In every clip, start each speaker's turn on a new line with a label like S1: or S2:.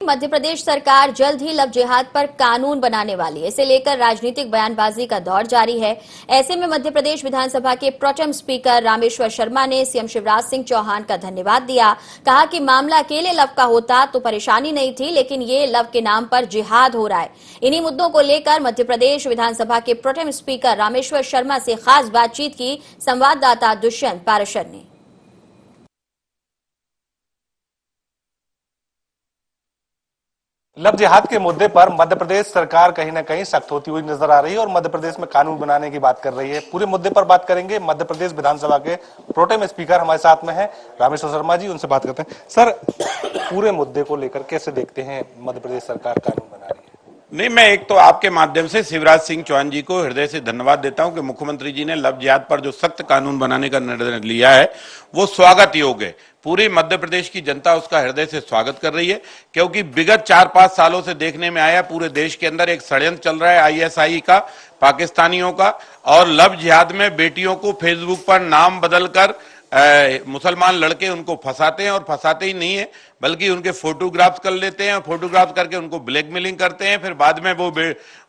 S1: मध्य प्रदेश सरकार जल्द ही लव जिहाद पर कानून बनाने वाली है। इसे लेकर राजनीतिक बयानबाजी का दौर जारी है। ऐसे में मध्य प्रदेश विधानसभा के प्रोटेम स्पीकर रामेश्वर शर्मा ने सीएम शिवराज सिंह चौहान का धन्यवाद दिया। कहा कि मामला अकेले लव का होता तो परेशानी नहीं थी, लेकिन ये लव के नाम पर जिहाद हो रहा है। इन्हीं मुद्दों को लेकर मध्य प्रदेश विधानसभा के प्रोटेम स्पीकर रामेश्वर शर्मा से खास बातचीत की संवाददाता दुष्यंत पाराशर ने।
S2: लव जिहाद के मुद्दे पर मध्य प्रदेश सरकार कहीं ना कहीं सख्त होती हुई नजर आ रही है और मध्य प्रदेश में कानून बनाने की बात कर रही है। पूरे मुद्दे पर बात करेंगे। मध्य प्रदेश विधानसभा के प्रोटेम स्पीकर हमारे साथ में हैं रामेश्वर शर्मा जी, उनसे बात करते हैं। सर, पूरे मुद्दे को लेकर कैसे देखते हैं मध्य प्रदेश सरकार कानून बना रही है?
S3: नहीं, मैं एक तो आपके माध्यम से शिवराज सिंह चौहान जी को हृदय से धन्यवाद देता हूं कि मुख्यमंत्री जी ने लव जिहाद पर जो सख्त कानून बनाने का निर्णय लिया है वो स्वागत योग्य है। पूरी मध्य प्रदेश की जनता उसका हृदय से स्वागत कर रही है, क्योंकि विगत 4-5 सालों से देखने में आया पूरे देश के अंदर एक षड्यंत्र चल रहा है आईएसआई का, पाकिस्तानियों का, और लव जिहाद में बेटियों को फेसबुक पर नाम बदलकर मुसलमान लड़के उनको फंसाते हैं, और फंसाते ही नहीं है बल्कि उनके फोटोग्राफ्स कर लेते हैं, फोटोग्राफ्स करके उनको ब्लैकमेलिंग करते हैं, फिर बाद में वो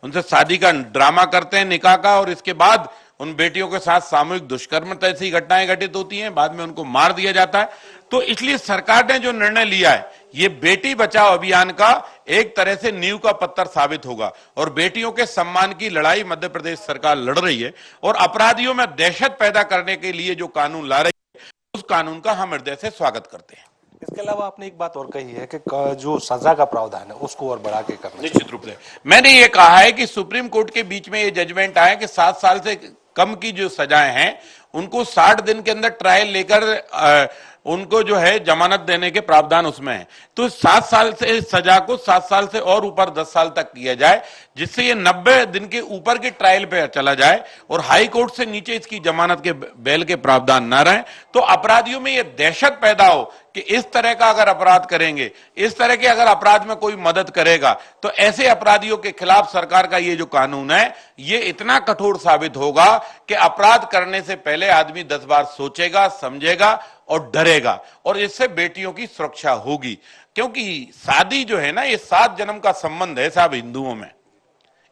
S3: उनसे शादी का ड्रामा करते हैं, निकाह का, और इसके बाद उन बेटियों के साथ सामूहिक दुष्कर्म ऐसी घटनाएं घटित होती हैं, बाद में उनको मार दिया जाता है। तो इसलिए सरकार ने जो निर्णय लिया है, ये बेटी बचाओ अभियान का एक तरह से नींव का पत्थर साबित होगा, और बेटियों के सम्मान की लड़ाई मध्य प्रदेश सरकार लड़ रही है, और अपराधियों में दहशत पैदा करने के लिए जो कानून ला रही है उस कानून का हम हृदय से स्वागत करते हैं।
S2: इसके अलावा आपने एक बात और कही है कि जो सजा का प्रावधान है उसको और बढ़ा के करना।
S3: निश्चित रूप से मैंने ये कहा है कि सुप्रीम कोर्ट के बीच में ये जजमेंट आया कि 7 साल से कम की जो सजाएं हैं उनको 60 दिन के अंदर ट्रायल लेकर उनको जो है जमानत देने के प्रावधान उसमें है। तो 7 साल से सजा को 7 साल से और ऊपर 10 साल तक किया जाए, जिससे ये 90 दिन के ऊपर के ट्रायल पे चला जाए, और हाई कोर्ट से नीचे इसकी जमानत के बेल के प्रावधान न रहे, तो अपराधियों में ये दहशत पैदा हो कि इस तरह का अगर अपराध करेंगे, इस तरह के अगर अपराध में कोई मदद करेगा, तो ऐसे अपराधियों के खिलाफ सरकार का ये जो कानून है ये इतना कठोर साबित होगा कि अपराध करने से पहले आदमी 10 बार सोचेगा, समझेगा और डरेगा, और इससे बेटियों की सुरक्षा होगी। क्योंकि शादी जो है ना, ये 7 जन्म का संबंध है साहब हिंदुओं में,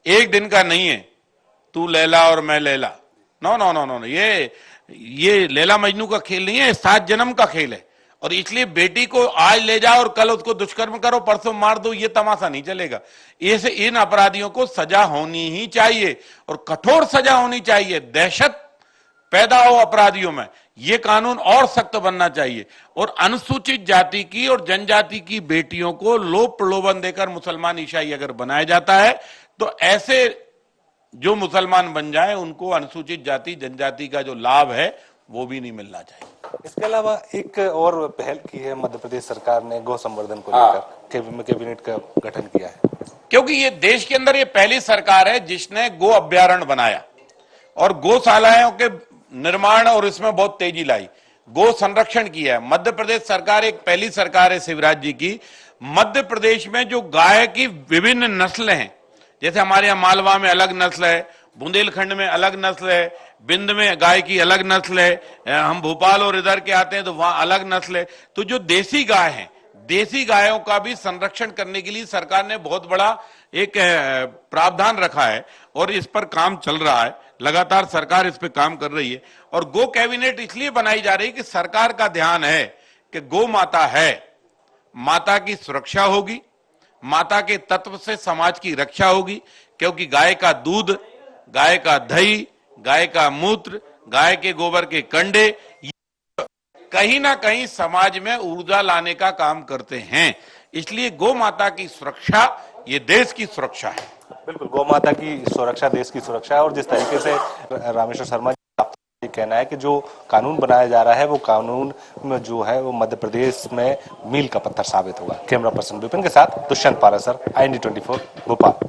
S3: एक दिन का नहीं है तू लैला और मैं Laila. No no no no, ये लैला मजनू का खेल नहीं है, 7 जन्म का खेल है। और इसलिए बेटी को आज ले जाओ और कल उसको दुष्कर्म करो, परसों मार दो, ये तमाशा नहीं चलेगा। ऐसे इन अपराधियों को सजा होनी ही चाहिए, और कठोर सजा होनी चाहिए। दहशत पैदा हो अपराधियों में, ये कानून और सख्त बनना चाहिए। और अनुसूचित जाति की और जनजाति की बेटियों को लोभ प्रलोभन देकर मुसलमान ईसाई अगर बनाया जाता है, तो ऐसे जो मुसलमान बन जाए उनको अनुसूचित जाति जनजाति का जो लाभ है वो भी नहीं मिलना चाहिए।
S2: इसके अलावा एक और पहल की है मध्य प्रदेश सरकार ने, गौ संवर्धन को लेकर कैबिनेट का गठन किया है।
S3: क्योंकि ये देश के अंदर ये पहली सरकार है जिसने गो अभ्यारण्य बनाया और गौशालाओं के निर्माण और इसमें बहुत तेजी लाई, गो संरक्षण किया है। मध्य प्रदेश सरकार एक पहली सरकार है शिवराज जी की। मध्य प्रदेश में जो गाय की विभिन्न नस्लें हैं, जैसे हमारे यहाँ मालवा में अलग नस्ल है, बुंदेलखंड में अलग नस्ल है, बिंद में गाय की अलग नस्ल है, हम भोपाल और इधर के आते हैं तो वहां अलग नस्ल है। तो जो देसी गाय है, देसी गायों का भी संरक्षण करने के लिए सरकार ने बहुत बड़ा एक प्रावधान रखा है, और इस पर काम चल रहा है। लगातार सरकार इस पे काम कर रही है, और गो कैबिनेट इसलिए बनाई जा रही है कि सरकार का ध्यान है कि गो माता है, माता की सुरक्षा होगी, माता के तत्व से समाज की रक्षा होगी। क्योंकि गाय का दूध, गाय का दही, गाय का मूत्र, गाय के गोबर के कंडे कहीं ना कहीं समाज में ऊर्जा लाने का काम करते हैं। इसलिए गौ माता की सुरक्षा ये देश की सुरक्षा है।
S2: बिल्कुल, गौ माता की सुरक्षा देश की सुरक्षा है। और जिस तरीके से रामेश्वर शर्मा जी ये कहना है कि जो कानून बनाया जा रहा है वो कानून में जो है वो मध्य प्रदेश में मील का पत्थर साबित होगा। कैमरा पर्सन विपिन के साथ दुष्यंत पाराशर, IND 24 भोपाल।